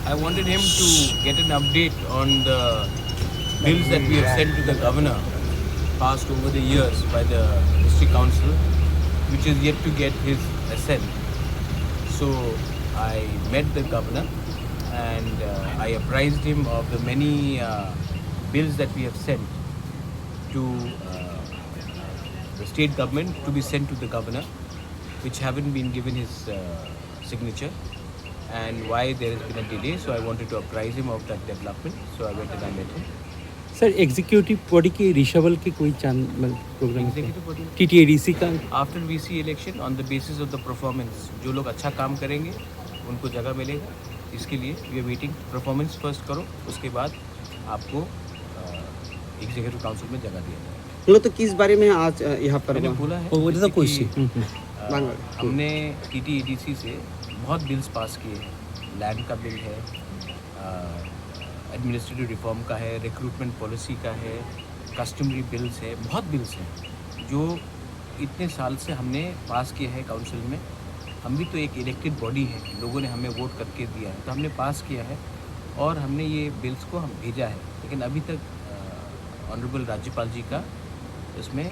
I wanted him to get an update on the bills that we have sent to the governor, passed over the years by the district council, which is yet to get his assent. So I met the governor and I apprised him of the many bills that we have sent to the state government to be sent to the governor, which haven't been given his signature, and why there has been a delay. So I wanted to apprise him of that development. So I went and I met him. Sir executive body के रिशवल के कोई programme Executive body. TTADC का after VC election on the basis of the performance, जो लोग अच्छा काम करेंगे उनको जगह मिलेगा. इसके लिए we are waiting. Performance first करो, उसके बाद आपको एग्जीक्यूटिव काउंसिल में जगह दिया जाएगा. बोलो तो किस बारे में आज यहाँ पर मैंने हुआ? बोला है वो जैसे कोई कि, सी हमने TTADC से बहुत बिल्स पास किए. लैंड का बिल है, एडमिनिस्ट्रेटिव रिफॉर्म का है, रिक्रूटमेंट पॉलिसी का है, कस्टमरी बिल्स है, बहुत बिल्स हैं जो इतने साल से हमने पास किए हैं काउंसिल में. हम भी तो एक इलेक्टेड बॉडी है, लोगों ने हमें वोट करके दिया है, तो हमने पास किया है और हमने ये बिल्स को हम भेजा है. लेकिन अभी तक ऑनरेबल राज्यपाल जी का इसमें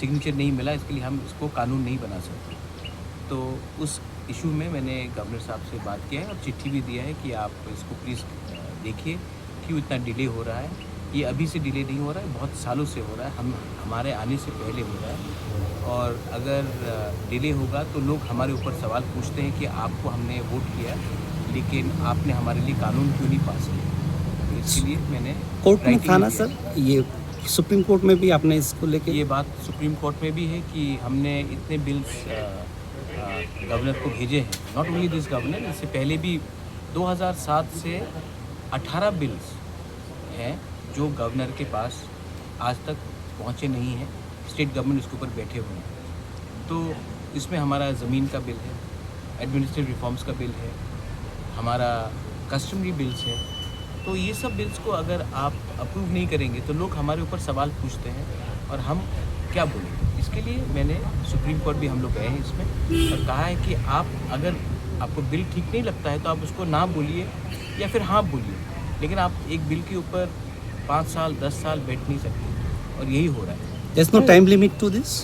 सिग्नेचर नहीं मिला. इसके लिए हम इसको कानून नहीं बना सकते. तो उस इशू में मैंने गवर्नर साहब से बात किया है और चिट्ठी भी दिया है कि आप इसको प्लीज़ देखिए क्यों इतना डिले हो रहा है. ये अभी से डिले नहीं हो रहा है, बहुत सालों से हो रहा है. हमारे आने से पहले हो रहा है. और अगर डिले होगा तो लोग हमारे ऊपर सवाल पूछते हैं कि आपको हमने वोट किया लेकिन आपने हमारे लिए कानून क्यों नहीं पास किया. तो इसके लिए मैंने कोर्ट में था ना writing सर, ये सुप्रीम कोर्ट में भी आपने इसको लेके ये बात सुप्रीम कोर्ट में भी है कि हमने इतने बिल्स गवर्नर को भेजे हैं. नॉट ओनली दिस गवर्नर, इससे पहले भी 2007 से 18 बिल्स हैं जो गवर्नर के पास आज तक पहुंचे नहीं हैं. स्टेट गवर्नमेंट इसके ऊपर बैठे हुए हैं. तो इसमें हमारा ज़मीन का बिल है, एडमिनिस्ट्रेटिव रिफॉर्म्स का बिल है, हमारा कस्टमरी बिल्स है. तो ये सब बिल्स को अगर आप अप्रूव नहीं करेंगे तो लोग हमारे ऊपर सवाल पूछते हैं और हम क्या बोलेंगे. इसके लिए मैंने सुप्रीम कोर्ट भी हम लोग गए हैं इसमें और कहा है कि आप अगर आपको बिल ठीक नहीं लगता है तो आप उसको ना बोलिए या फिर हाँ बोलिए, लेकिन आप एक बिल के ऊपर 5 साल 10 साल बैठ नहीं सकते. और यही हो रहा है. There is no time limit to this.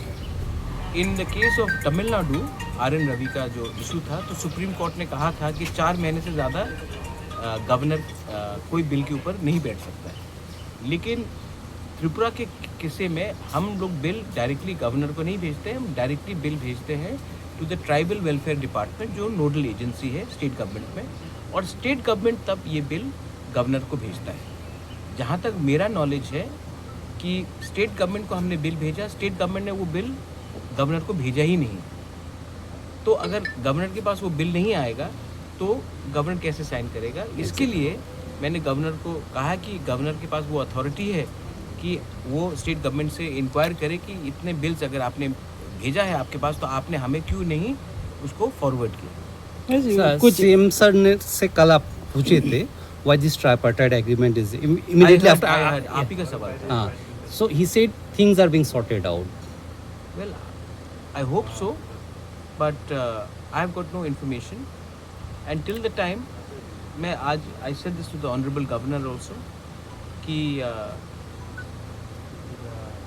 In the case of Tamil Nadu, RN Ravi का जो इशू था, तो सुप्रीम कोर्ट ने कहा था कि 4 महीने से ज़्यादा गवर्नर कोई बिल के ऊपर नहीं बैठ सकता है. लेकिन त्रिपुरा के किस्से में हम लोग बिल डायरेक्टली गवर्नर को नहीं भेजते हैं. हम डायरेक्टली बिल भेजते हैं to the tribal welfare department, जो नोडल एजेंसी है स्टेट गवर्नमेंट में, और स्टेट गवर्नमेंट तब ये बिल गवर्नर को भेजता है. जहाँ तक मेरा नॉलेज है कि स्टेट गवर्नमेंट को हमने बिल भेजा, स्टेट गवर्नमेंट ने वो बिल गवर्नर को भेजा ही नहीं. तो अगर गवर्नर के पास वो बिल नहीं आएगा तो गवर्नर कैसे साइन करेगा. इसके लिए मैंने गवर्नर को कहा कि गवर्नर के पास वो अथॉरिटी है कि वो स्टेट गवर्नमेंट से इंक्वायर करे कि इतने बिल्स अगर आपने भेजा है आपके पास तो आपने हमें क्यों नहीं उसको फॉरवर्ड किया. कुछ सीएम सर ने से कल आप पूछे थे why this tripartite agreement is immediately after. आप ही का सवाल था. हाँ, so he said things are being sorted out. Well, I hope so, but I have got no information. And till the time, I said this to the Honorable Governor also, कि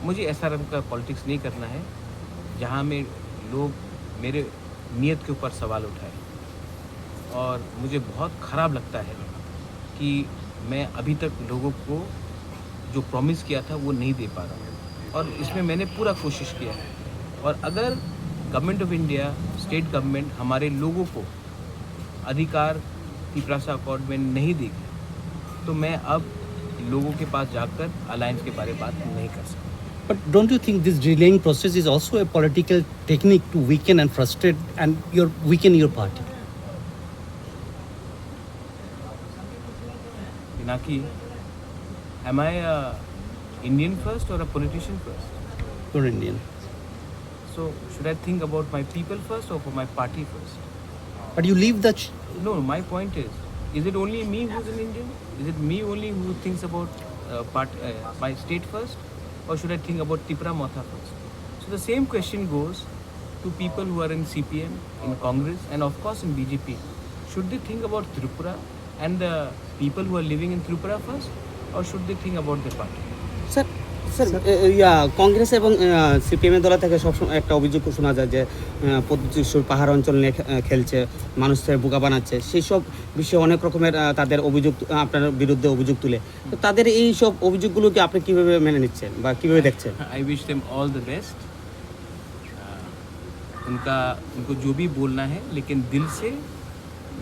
मुझे ऐसा रंग का पॉलिटिक्स नहीं करना है जहाँ में लोग मेरे नीयत के ऊपर सवाल उठाए. और मुझे बहुत ख़राब लगता है कि मैं अभी तक लोगों को जो प्रॉमिस किया था वो नहीं दे पा रहा हूँ. और इसमें मैंने पूरा कोशिश किया है. और अगर government of India, state government हमारे लोगों को अधिकार तिपरासा अकॉर्ड में नहीं देगी तो मैं अब लोगों के पास जाकर अलायंस के बारे में बात नहीं कर सकता. But don't you think this delaying process is also a political technique to weaken and frustrate and weaken your party? Pinaki, am I a Indian first or a politician first? You're Indian. So should I think about my people first or for my party first? But you leave the... No, my point is it only me who's an Indian? Is it me only who thinks about my state first? Or should I think about Tipra Motha first? So the same question goes to people who are in CPM, in Congress, and of course in BJP. Should they think about Tripura and the people who are living in Tripura first, or should they think about their party? Sir sir Congress এবং সিপিএমের দল থেকে সবসময় একটা অভিযোগ শোনা যায় যে প্রতিশ্রুর পাহাড় অঞ্চল নিয়ে খেলছে, মানুষের বোকা বানাচ্ছে, সেই সব বিষয়ে অনেক রকমের তাদের অভিযোগ আপনার বিরুদ্ধে অভিযোগ তুলে। তো তাদের এই সব অভিযোগগুলোকে আপনি কীভাবে মেনে নিচ্ছেন বা কীভাবে দেখছেন? I wish them all the best. उनको जो भी बोलना है, लेकिन दिल से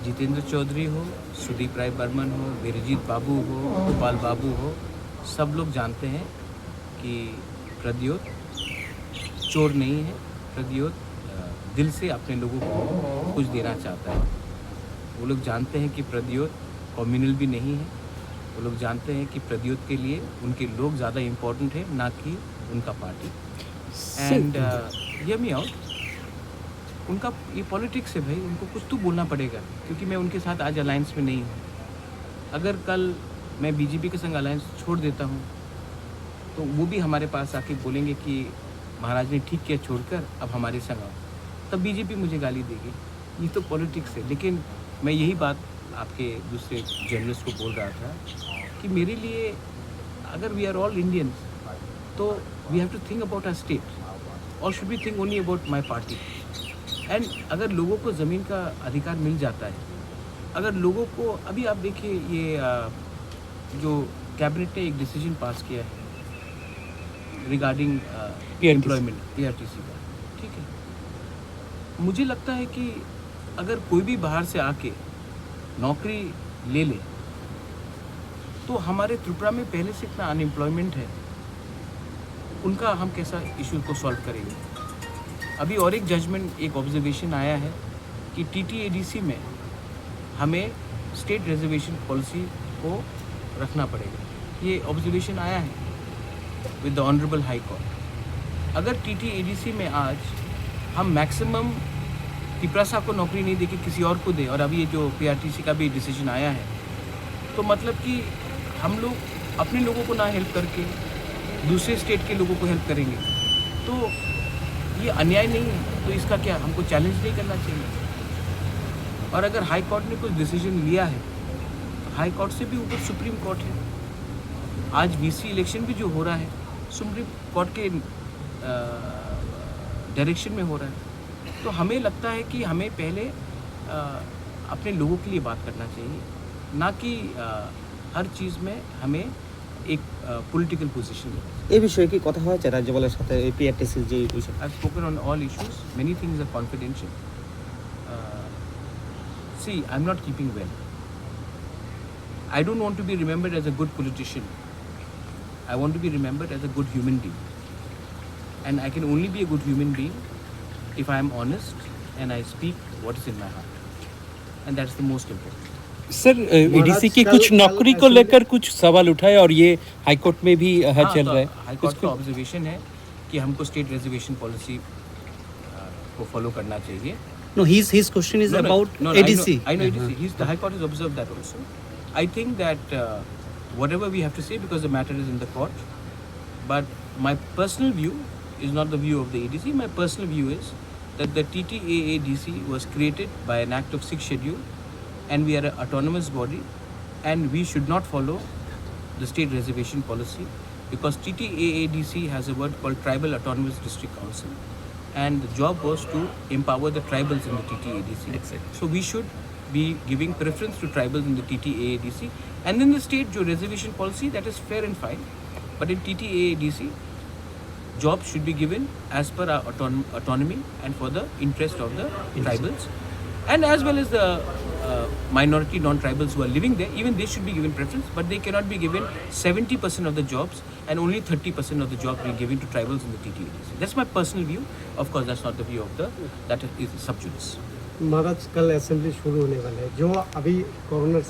जितेंद्र चौधरी हो, सुदीप राय बर्मन हो, वीरजीत बाबू हो, गोपाल बाबू हो, सब लोग जानते हैं कि प्रद्योत चोर नहीं है। प्रद्योत दिल से अपने लोगों को कुछ देना चाहता है। वो लोग जानते हैं कि प्रद्योत कम्युनल भी नहीं है। वो लोग जानते हैं कि प्रद्योत के लिए उनके लोग ज़्यादा इम्पोर्टेंट है, ना कि उनका party. And hear me out, उनका ये पॉलिटिक्स है भाई, उनको कुछ तो बोलना पड़ेगा, क्योंकि मैं उनके साथ आज अलायंस में नहीं हूँ। अगर कल मैं बीजेपी के संग अलायंस छोड़ देता हूँ तो वो भी हमारे पास आके बोलेंगे कि महाराज ने ठीक किया छोड़कर, अब हमारे संग आओ, तब बीजेपी मुझे गाली देगी। ये तो पॉलिटिक्स है। लेकिन मैं यही बात आपके दूसरे जर्नलिस्ट को बोल रहा था कि मेरे लिए, अगर वी आर ऑल इंडियंस, तो we have to think about our state, और should be think only about my party. And अगर लोगों को ज़मीन का अधिकार मिल जाता है, अगर लोगों को, अभी आप देखिए ये जो कैबिनेट ने एक डिसीजन पास किया है रिगार्डिंग एम्प्लॉयमेंट पीआरटीसी का, ठीक है, मुझे लगता है कि अगर कोई भी बाहर से आके नौकरी ले ले, तो हमारे त्रिपुरा में पहले से इतना अनएम्प्लॉयमेंट है, उनका हम कैसा इशू को सॉल्व करेंगे। अभी और एक जजमेंट, एक ऑब्जर्वेशन आया है कि टीटीएडीसी में हमें स्टेट रिजर्वेशन पॉलिसी को रखना पड़ेगा। ये ऑब्जर्वेशन आया है with the honourable high court. अगर टीटीएडीसी में आज हम मैक्सिमम तिपरासा को नौकरी नहीं देके किसी और को दे, और अभी ये जो पीआरटीसी का भी डिसीजन आया है, तो मतलब कि हम लोग अपने लोगों को ना हेल्प करके दूसरे स्टेट के लोगों को हेल्प करेंगे, तो ये अन्याय नहीं है। तो इसका क्या, हमको चैलेंज नहीं करना चाहिए? और अगर हाई कोर्ट ने कुछ डिसीजन लिया है, तो हाई कोर्ट से भी ऊपर सुप्रीम कोर्ट है। आज वीसी इलेक्शन भी जो हो रहा है सुप्रीम कोर्ट के डायरेक्शन में हो रहा है। तो हमें लगता है कि हमें पहले अपने लोगों के लिए बात करना चाहिए, ना कि हर चीज़ में हमें एक पॉलिटिकल पोजीशन लेना। এই বিষয়ে কি কথা হয়েছে রাজ্যপালের সাথে এই পিআরটিসির যে বিষয়? I've spoken on all issues. Many things are confidential. See, I'm not keeping well. I don't want to be remembered as a good politician. I want to be remembered as a good human being. And I can only be a good human being if I am honest and I speak what is in my heart. And that's the most important. Sir ADC की कुछ नौकरी को लेकर कुछ सवाल उठाए और ये हाईकोर्ट में भी चल रहा है। हाईकोर्ट का ऑब्जर्वेशन है कि हमको स्टेट रिजर्वेशन पॉलिसी को फॉलो करना चाहिए। No, his question is about ADC. I know ADC. The High Court has observed that also. I think that whatever we have to say, because the matter is in the court, but my personal view is not the view of the ADC. My personal view is that the TTAADC was created by an act of 6th schedule, and we are an autonomous body, and we should not follow the state reservation policy, because TTAADC has a word called Tribal Autonomous District Council, and the job was to empower the tribals in the TTAADC. Exactly. So we should be giving preference to tribals in the TTAADC, and in the state jo reservation policy, that is fair and fine, but in TTAADC jobs should be given as per our autonomy and for the interest of the tribals, and as well as the minority non-tribals who are living there. Even they should be given preference, but they cannot be given 70% of the jobs and only 30% of the jobs being given to tribals in the TTADC. That's my personal view. Of course, that's not the view of that is sub judice. महाराज कल assembly शुरू होने वाला है, जो अभी governor